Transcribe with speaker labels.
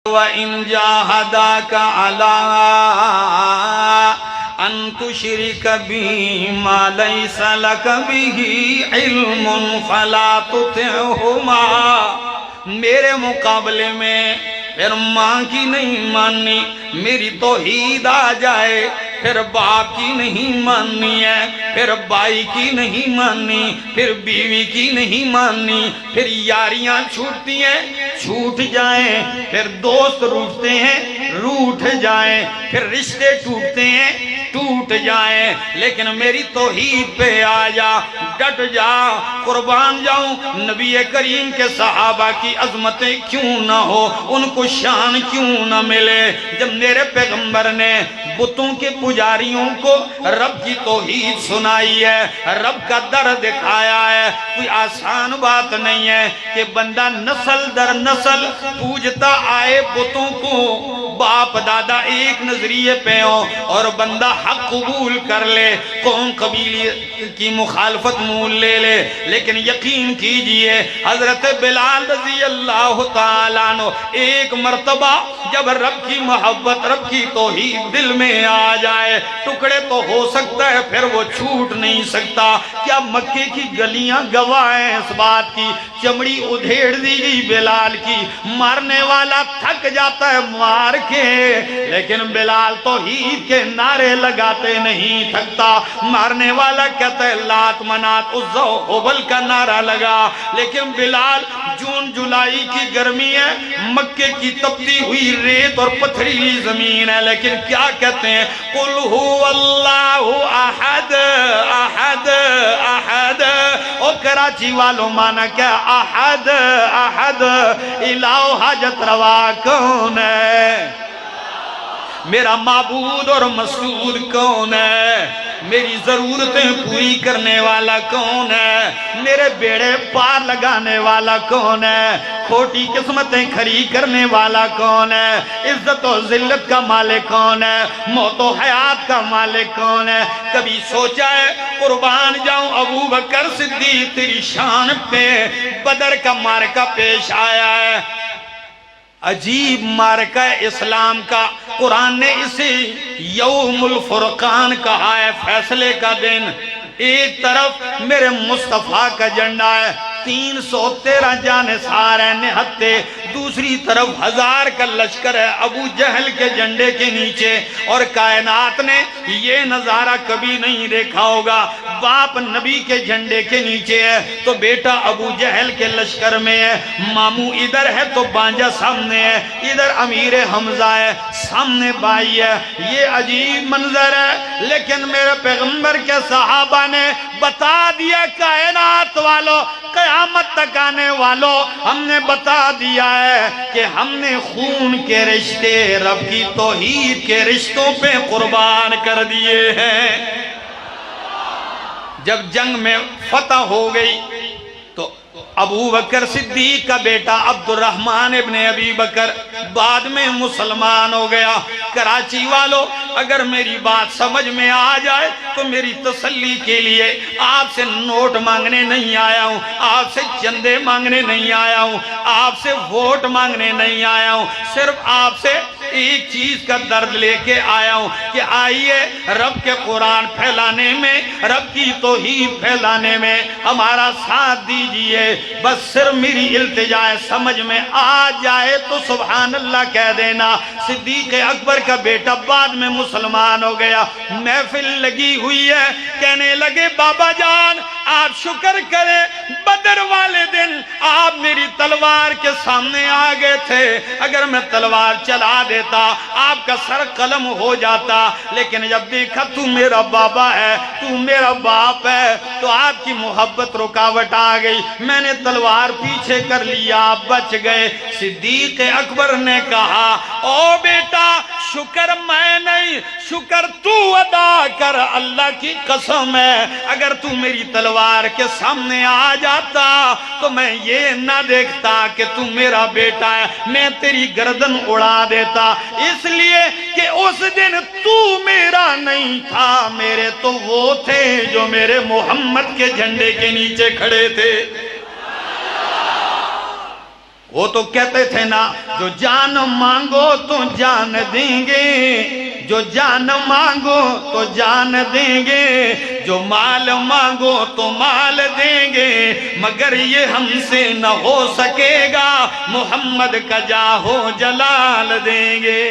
Speaker 1: وَإِنْ جَاهَدَاكَ عَلَىٰ أَن تُشْرِكَ بِي مَا لَيْسَ لَكَ بِهِ عِلْمٌ فَلَا تُطِعْهُمَا۔ میرے مقابلے میں پھر ماں کی نہیں ماننی، میری توحید آ جائے، پھر باپ کی نہیں ماننی ہے، پھر بھائی کی نہیں ماننی، پھر بیوی کی نہیں ماننی، پھر یاریاں چھوٹتی ہیں چھوٹ جائیں، پھر دوست روٹھتے ہیں روٹھ جائیں، پھر رشتے ٹوٹتے ہیں ٹوٹ جائیں، لیکن میری توحید پہ آ جا، ڈٹ جا، قربان جاؤں۔ نبی کریم کے صحابہ کی عظمتیں کیوں نہ ہو، ان کو شان کیوں نہ ملے، جب میرے پیغمبر نے بتوں کے پجاریوں کو رب کی توحید سنائی ہے، رب کا در دکھایا ہے۔ کوئی آسان بات نہیں ہے کہ بندہ نسل در نسل پوجتا آئے بتوں کو، باپ دادا ایک نظریے پہ ہو اور بندہ حق قبول کر لے، قوم قبیلے کی مخالفت مول لے لے، لیکن یقین کیجئے حضرت بلال رضی اللہ تعالیٰ عنہ ایک مرتبہ جب رب کی محبت رب کی توحید دل میں آ جائے، ٹکڑے تو ہو سکتا ہے پھر وہ چھوٹ نہیں سکتا۔ کیا مکے کی گلیاں گواہ ہیں اس بات کی، چمڑی ادھیڑ دی گئی بلال کی، مارنے والا تھک جاتا ہے مار کے، لیکن بلال توحید کے نعرے لگاتے نہیں تھکتا، مارنے والا کہتا ہے لات منات عزا و حبل کا نعرہ لگا، لیکن بلال جون جولائی کی گرمی ہے، مکے کی تپتی ہوئی ریت اور پتھریلی زمین ہے، لیکن کیا کہتے ہیں قُلْ هُوَ اللَّهُ أَحَدٌ أَحَدٌ أَحَدٌ۔ او کراچی والوں مانا کیا احد احد، الہ حاجت روا کون ہے، میرا معبود اور مسعود کون ہے، میری ضرورتیں پوری کرنے والا کون ہے، میرے بیڑے پار لگانے والا کون ہے، کھوٹی قسمتیں کھری کرنے والا کون ہے، عزت و ذلت کا مالک کون ہے، موت و حیات کا مالک کون ہے۔ کبھی سوچا ہے قربان جاؤں ابو بکر صدیق تیری شان پہ بدر کا مارکہ پیش آیا ہے، عجیب مارکہ اسلام کا، قرآن نے اسے یوم الفرقان کہا ہے، فیصلے کا دن۔ ایک طرف میرے مصطفیٰ کا جھنڈا ہے، 313 جانثار ہیں نہتے، دوسری طرف 1000 کا لشکر ہے ابو جہل کے جھنڈے کے نیچے، اور کائنات نے یہ نظارہ کبھی نہیں دیکھا ہوگا، باپ نبی کے جھنڈے کے نیچے ہے تو بیٹا ابو جہل کے لشکر میں ہے، ماموں ادھر ہے تو بانجا سامنے ہے، ادھر امیر حمزہ ہے، سامنے بائی ہے، یہ عجیب منظر ہے، لیکن میرے پیغمبر کے صحابہ نے بتا دیا کائنات والوں، قیامت تک آنے والوں، ہم نے بتا دیا ہے کہ ہم نے خون کے رشتے رب کی توحید کے رشتوں پہ قربان کر دیے ہیں۔ جب جنگ میں فتح ہو گئی تو ابو بکر صدیق کا بیٹا عبد الرحمن ابن ابی بکر بعد میں مسلمان ہو گیا۔ کراچی والوں اگر میری بات سمجھ میں آ جائے تو میری تسلی کے لیے آپ سے نوٹ مانگنے نہیں آیا ہوں، آپ سے چندے مانگنے نہیں آیا ہوں، آپ سے ووٹ مانگنے نہیں آیا ہوں، صرف آپ سے ایک چیز کا درد لے کے آیا ہوں کہ آئیے رب کے قرآن پھیلانے میں، رب کی توحید پھیلانے میں ہمارا ساتھ دیجئے۔ بس صرف میری التجا ہے، سمجھ میں آ جائے تو سبحان اللہ کہہ دینا۔ صدیق اکبر کا بیٹا بعد میں مسلمان ہو گیا، محفل لگی ہوئی ہے، کہنے لگے بابا جان آپ شکر کریں بدر والے دن آپ میری تلوار کے سامنے آ گئے تھے، اگر میں تلوار چلا دیتا آپ کا سر قلم ہو جاتا، لیکن جب دیکھا تو میرا بابا ہے تو میرا باپ ہے تو آپ کی محبت رکاوٹ آ گئی، میں نے تلوار پیچھے کر لیا آپ بچ گئے۔ صدیق اکبر نے کہا او بیٹا شکر میں نہیں، شکر تو ادا کر، اللہ کی قسم ہے اگر تو میری تلوار کے سامنے آ جاتا تو میں یہ نہ دیکھتا کہ تو میرا بیٹا ہے، میں تیری گردن اڑا دیتا، اس لیے کہ اس دن تو میرا نہیں تھا، میرے تو وہ تھے جو میرے محمد کے جھنڈے کے نیچے کھڑے تھے۔ وہ تو کہتے تھے نا جو جان مانگو تو جان دیں گے، جو جان مانگو تو جان دیں گے، جو مال مانگو تو مال دیں گے، مگر یہ ہم سے نہ ہو سکے گا، محمد کا جاہ و جلال دیں گے۔